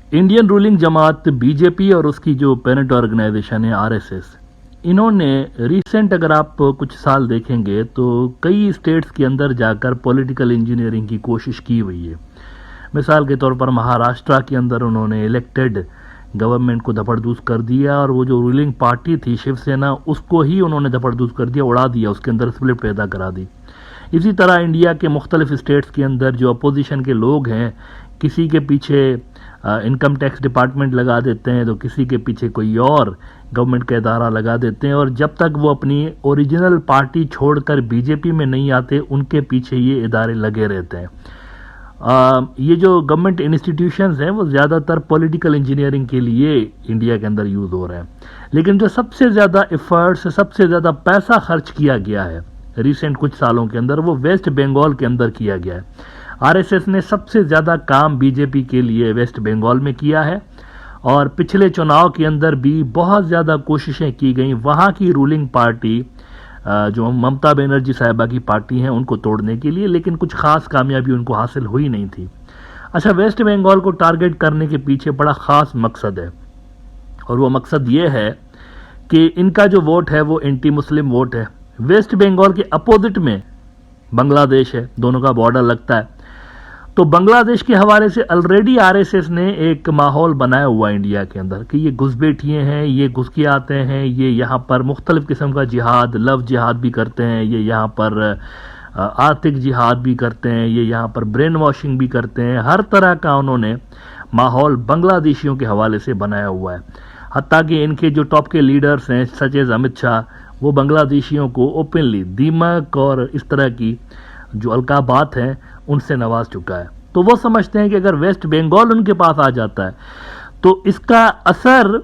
Indian ruling जमात BJP और उसकी जो पेरेंट ऑर्गेनाइजेशन है आरएसएस, इन्होंने रिसेंट अगर आप कुछ साल देखेंगे तो कई स्टेट्स के अंदर जाकर पॉलिटिकल इंजीनियरिंग की कोशिश की हुई है। मिसाल के तौर पर महाराष्ट्र के अंदर उन्होंने इलेक्टेड गवर्नमेंट को धपड़धूस कर दिया और वो जो रूलिंग पार्टी थी शिवसेना, उसको ही उन्होंने धपड़धूस कर दिया, उड़ा दिया, उसके अंदर स्प्लिट पैदा करा दी। इसी तरह इंडिया के मुख्तलिफ स्टेट्स के अंदर जो अपोजिशन के लोग हैं, किसी के पीछे इनकम टैक्स डिपार्टमेंट लगा देते हैं तो किसी के पीछे कोई और गवर्नमेंट का इदारा लगा देते हैं, और जब तक वो अपनी ओरिजिनल पार्टी छोड़कर बीजेपी में नहीं आते उनके पीछे ये इदारे लगे रहते हैं। ये जो गवर्नमेंट इंस्टीट्यूशंस हैं वो ज़्यादातर पॉलिटिकल इंजीनियरिंग के लिए इंडिया के अंदर यूज़ हो रहे हैं, लेकिन जो सबसे ज़्यादा एफर्ट्स, सबसे ज़्यादा पैसा खर्च किया गया है रिसेंट कुछ सालों के अंदर, वो वेस्ट बंगाल के अंदर किया गया है। आरएसएस ने सबसे ज़्यादा काम बीजेपी के लिए वेस्ट बंगाल में किया है, और पिछले चुनाव के अंदर भी बहुत ज़्यादा कोशिशें की गई वहाँ की रूलिंग पार्टी जो ममता बनर्जी साहिबा की पार्टी है उनको तोड़ने के लिए, लेकिन कुछ खास कामयाबी उनको हासिल हुई नहीं थी। अच्छा, वेस्ट बंगाल को टारगेट करने के पीछे बड़ा खास मकसद है, और वो मकसद ये है कि इनका जो वोट है वो एंटी मुस्लिम वोट है। वेस्ट बंगाल के अपोजिट में बांग्लादेश है, दोनों का बॉर्डर लगता है, तो बांग्लादेश के हवाले से ऑलरेडी आरएसएस ने एक माहौल बनाया हुआ है इंडिया के अंदर कि ये घुसपैठिए हैं, ये घुस के आते हैं, ये यहाँ पर मुख्तलिफ किस्म का जिहाद, लव जिहाद भी करते हैं, ये यहाँ पर आर्थिक जिहाद भी करते हैं, ये यहाँ पर ब्रेन वॉशिंग भी करते हैं। हर तरह का उन्होंने माहौल बांग्लादेशियों के हवाले से बनाया हुआ है। हत्ता कि इनके जो टॉप के लीडर्स हैं सच एज अमित शाह, वो बांग्लादेशियों को ओपनली दीमक और इस तरह की जो अलकाबात हैं उनसे नवाज चुका है। तो वो समझते हैं कि अगर वेस्ट बंगाल उनके पास आ जाता है तो इसका असर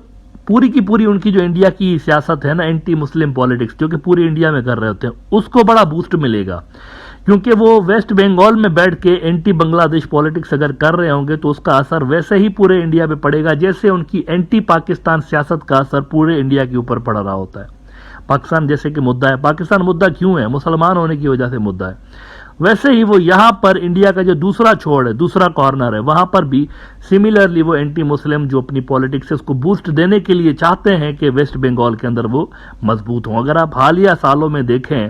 पूरी की पूरी उनकी जो इंडिया की सियासत है ना, एंटी मुस्लिम पॉलिटिक्स जो कि पूरे इंडिया में कर रहे होते हैं, उसको बड़ा बूस्ट मिलेगा। क्योंकि वो वेस्ट बंगाल में बैठ के एंटी बांग्लादेश पॉलिटिक्स अगर कर रहे होंगे तो उसका असर वैसे ही पूरे इंडिया पे पड़ेगा जैसे उनकी एंटी पाकिस्तान सियासत का असर पूरे इंडिया के ऊपर पड़ रहा होता है। पाकिस्तान जैसे कि मुद्दा है, पाकिस्तान मुद्दा क्यों है? मुसलमान होने की वजह से मुद्दा है। वैसे ही वो यहाँ पर इंडिया का जो दूसरा छोर है, दूसरा कॉर्नर है, वहां पर भी सिमिलरली वो एंटी मुस्लिम जो अपनी पॉलिटिक्स है उसको बूस्ट देने के लिए चाहते हैं कि वेस्ट बंगाल के अंदर वो मजबूत हों। अगर आप हालिया सालों में देखें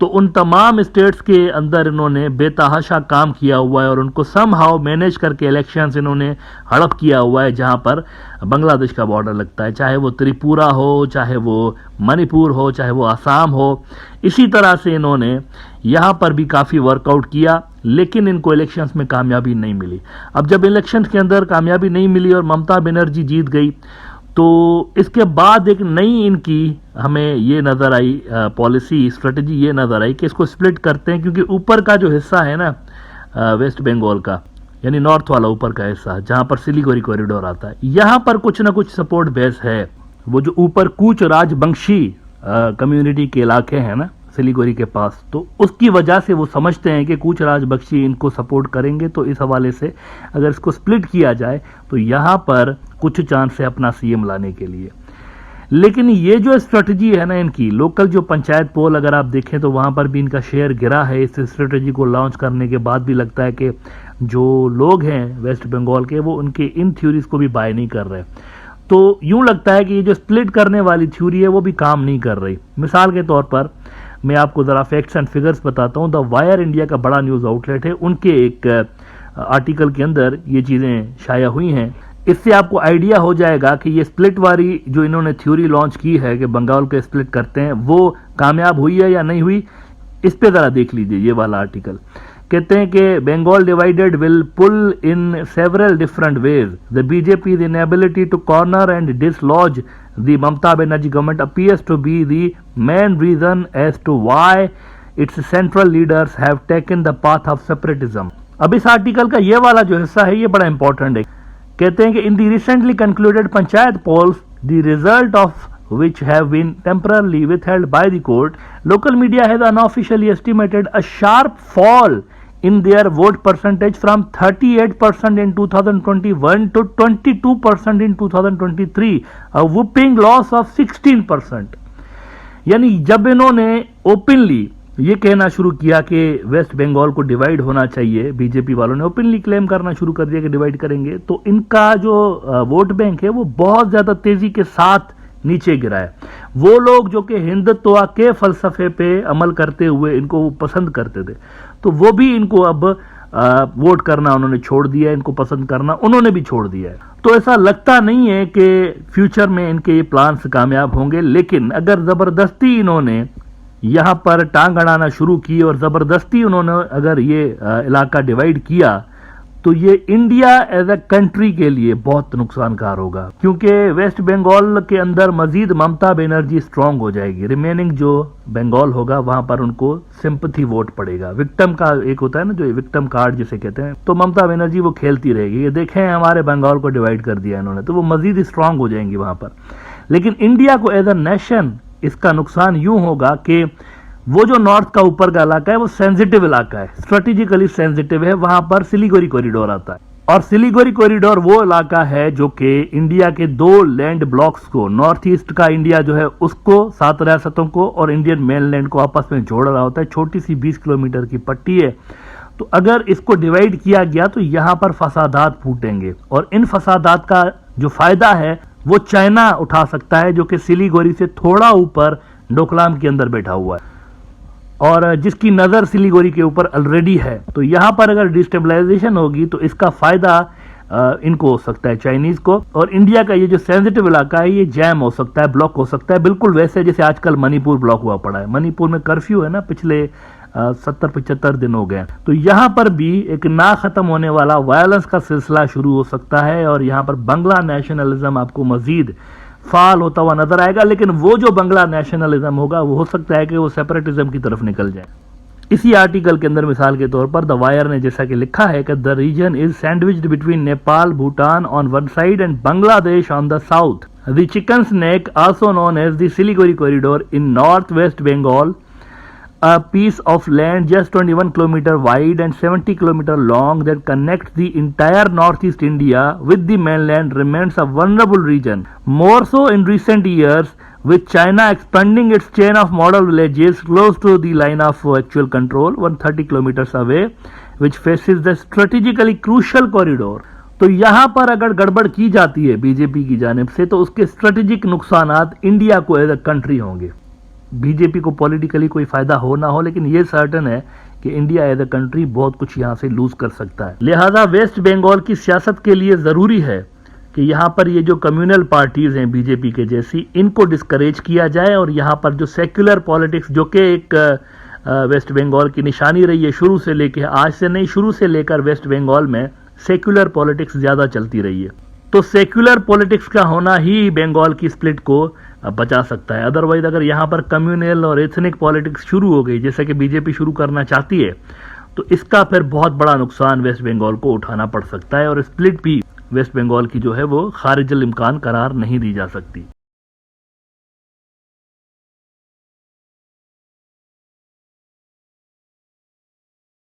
तो उन तमाम स्टेट्स के अंदर इन्होंने बेतहाशा काम किया हुआ है और उनको समहाउ मैनेज करके इलेक्शंस इन्होंने हड़प किया हुआ है जहां पर बांग्लादेश का बॉर्डर लगता है, चाहे वो त्रिपुरा हो, चाहे वो मणिपुर हो, चाहे वो आसाम हो। इसी तरह से इन्होंने यहाँ पर भी काफ़ी वर्कआउट किया, लेकिन इनको इलेक्शंस में कामयाबी नहीं मिली। अब जब इलेक्शंस के अंदर कामयाबी नहीं मिली और ममता बनर्जी जीत गई तो इसके बाद एक नई इनकी हमें ये नज़र आई पॉलिसी, स्ट्रेटजी ये नज़र आई कि इसको स्प्लिट करते हैं, क्योंकि ऊपर का जो हिस्सा है ना वेस्ट बंगाल का, यानी नॉर्थ वाला ऊपर का हिस्सा जहाँ पर सिलीगुड़ी कॉरिडोर आता है, यहाँ पर कुछ ना कुछ सपोर्ट बेस है। वो जो ऊपर कूच राजवंशी कम्युनिटी के इलाके हैं ना सिलीगुड़ी के पास, तो उसकी वजह से वो समझते हैं कि कूच राजबख्शी इनको सपोर्ट करेंगे, तो इस हवाले से अगर इसको स्प्लिट किया जाए तो यहाँ पर कुछ चांस है अपना सीएम लाने के लिए। लेकिन ये जो स्ट्रेटजी है ना इनकी, लोकल जो पंचायत पोल अगर आप देखें तो वहाँ पर भी इनका शेयर गिरा है। इस स्ट्रेटजी को लॉन्च करने के बाद भी लगता है कि जो लोग हैं वेस्ट बंगाल के वो उनके इन थ्योरीज को भी बाय नहीं कर रहे। तो यूँ लगता है कि ये जो स्प्लिट करने वाली थ्योरी है वो भी काम नहीं कर रही। मिसाल के तौर पर मैं आपको ज़रा फैक्ट्स एंड फिगर्स बताता हूँ। द वायर इंडिया का बड़ा न्यूज़ आउटलेट है, उनके एक आर्टिकल के अंदर ये चीज़ें शाया हुई हैं। इससे आपको आइडिया हो जाएगा कि ये स्प्लिट वाली जो इन्होंने थ्योरी लॉन्च की है कि बंगाल को स्प्लिट करते हैं, वो कामयाब हुई है या नहीं हुई। इस पे ज़रा देख लीजिए ये वाला आर्टिकल। कहते हैं कि Bengal divided will pull in several different ways. The BJP inability to corner and dislodge the Mamata Banerjee government appears to be the main reason as to why its central leaders have taken the path of separatism. अब इस article का ये वाला जो हिस्सा है ये बड़ा इंपॉर्टेंट है। कहते हैं कि in the recently concluded panchayat polls, the result of which have been temporarily withheld by the court, local media has unofficially estimated a sharp fall in their vote percentage from 38% in 2021 to 22% in 2023, a whooping loss of 16%। यानी जब इन्होंने openly ये कहना शुरू किया कि waste Bengal को divide होना चाहिए। बीजेपी वालों ने ओपनली क्लेम करना शुरू कर दिया कि डिवाइड करेंगे। तो इनका जो वोट बैंक है वो बहुत ज्यादा तेजी के साथ नीचे गिरा है। वो लोग जो कि हिंदुत्व के फलसफे पे अमल करते हुए इनको पसंद करते थे, तो वो भी इनको अब वोट करना उन्होंने छोड़ दिया, इनको पसंद करना उन्होंने भी छोड़ दिया है। तो ऐसा लगता नहीं है कि फ्यूचर में इनके ये प्लान्स कामयाब होंगे, लेकिन अगर जबरदस्ती इन्होंने यहां पर टांग अड़ाना शुरू की और जबरदस्ती उन्होंने अगर ये इलाका डिवाइड किया, तो ये इंडिया एज ए कंट्री के लिए बहुत नुकसानकार होगा, क्योंकि वेस्ट बंगाल के अंदर मजीद ममता बनर्जी स्ट्रांग हो जाएगी। रिमेनिंग जो बंगाल होगा वहां पर उनको सिंपथी वोट पड़ेगा। विक्टिम का एक होता है ना, जो विक्टिम कार्ड जिसे कहते हैं, तो ममता बनर्जी वो खेलती रहेगी, ये देखें हमारे बंगाल को डिवाइड कर दिया इन्होंने, तो वो मजीद स्ट्रांग हो जाएंगी वहां पर। लेकिन इंडिया को एज ए नेशन इसका नुकसान यूं होगा कि वो जो नॉर्थ का ऊपर का इलाका है वो सेंसिटिव इलाका है, स्ट्रेटेजिकली सेंसिटिव है, वहां पर सिलीगुड़ी कॉरिडोर आता है। और सिलीगुड़ी कॉरिडोर वो इलाका है जो कि इंडिया के दो लैंड ब्लॉक्स को, नॉर्थ ईस्ट का इंडिया जो है उसको, 7 रियासतों को और इंडियन मेनलैंड को आपस में जोड़ रहा होता है। छोटी सी 20 किलोमीटर की पट्टी है। तो अगर इसको डिवाइड किया गया तो यहां पर फसादात फूटेंगे, और इन फसादात का जो फायदा है वो चाइना उठा सकता है, जो कि सिलीगुड़ी से थोड़ा ऊपर डोकलाम के अंदर बैठा हुआ है और जिसकी नजर सिलीगुड़ी के ऊपर ऑलरेडी है। तो यहां पर अगर डिस्टेबलाइजेशन होगी तो इसका फायदा इनको हो सकता है, चाइनीज को। और इंडिया का ये जो सेंसिटिव इलाका है ये जैम हो सकता है, ब्लॉक हो सकता है, बिल्कुल वैसे जैसे आजकल मणिपुर ब्लॉक हुआ पड़ा है। मणिपुर में कर्फ्यू है ना, पिछले 70-75 दिन हो गए। तो यहां पर भी एक ना खत्म होने वाला वायलेंस का सिलसिला शुरू हो सकता है, और यहां पर बंगला नेशनलिज्म आपको मजीद फाल होता हुआ नजर आएगा। लेकिन वो जो बंगला नेशनलिज्म होगा वो हो सकता है कि वो सेपरेटिज्म की तरफ निकल जाए। इसी आर्टिकल के अंदर मिसाल के तौर पर द वायर ने जैसा कि लिखा है कि the region is sandwiched between Nepal, Bhutan on one side and Bangladesh on the south. The chicken's neck, also known as the Siliguri corridor in north West Bengal, a piece of land just 21 km wide and 70 km long that connects the entire northeast India with the mainland, remains a vulnerable region. More so in recent years, with China expanding its chain of model villages close to the line of actual control 130 km away, which faces the strategically crucial corridor. तो यहां पर अगर गड़बड़ की जाती है BJP की जानिब से, तो उसके स्ट्रेटेजिक नुकसानात इंडिया को एज अ कंट्री होंगे। बीजेपी को पॉलिटिकली कोई फायदा हो ना हो, लेकिन ये सर्टन है कि इंडिया एज अ कंट्री बहुत कुछ यहां से लूज कर सकता है। लिहाजा वेस्ट बंगाल की सियासत के लिए जरूरी है कि यहां पर ये जो कम्युनल पार्टीज हैं बीजेपी के जैसी, इनको डिस्करेज किया जाए, और यहां पर जो सेक्युलर पॉलिटिक्स जो कि एक वेस्ट बंगाल की निशानी रही है शुरू से लेकर, आज से नहीं, शुरू से लेकर वेस्ट बंगाल में सेक्युलर पॉलिटिक्स ज्यादा चलती रही है। तो सेक्युलर पॉलिटिक्स का होना ही बंगाल की स्प्लिट को बचा सकता है। अदरवाइज अगर यहाँ पर कम्युनल और एथनिक पॉलिटिक्स शुरू हो गई, जैसे कि बीजेपी शुरू करना चाहती है, तो इसका फिर बहुत बड़ा नुकसान वेस्ट बंगाल को उठाना पड़ सकता है, और स्प्लिट भी वेस्ट बंगाल की जो है वो खारिजुल इम्कान करार नहीं दी जा सकती।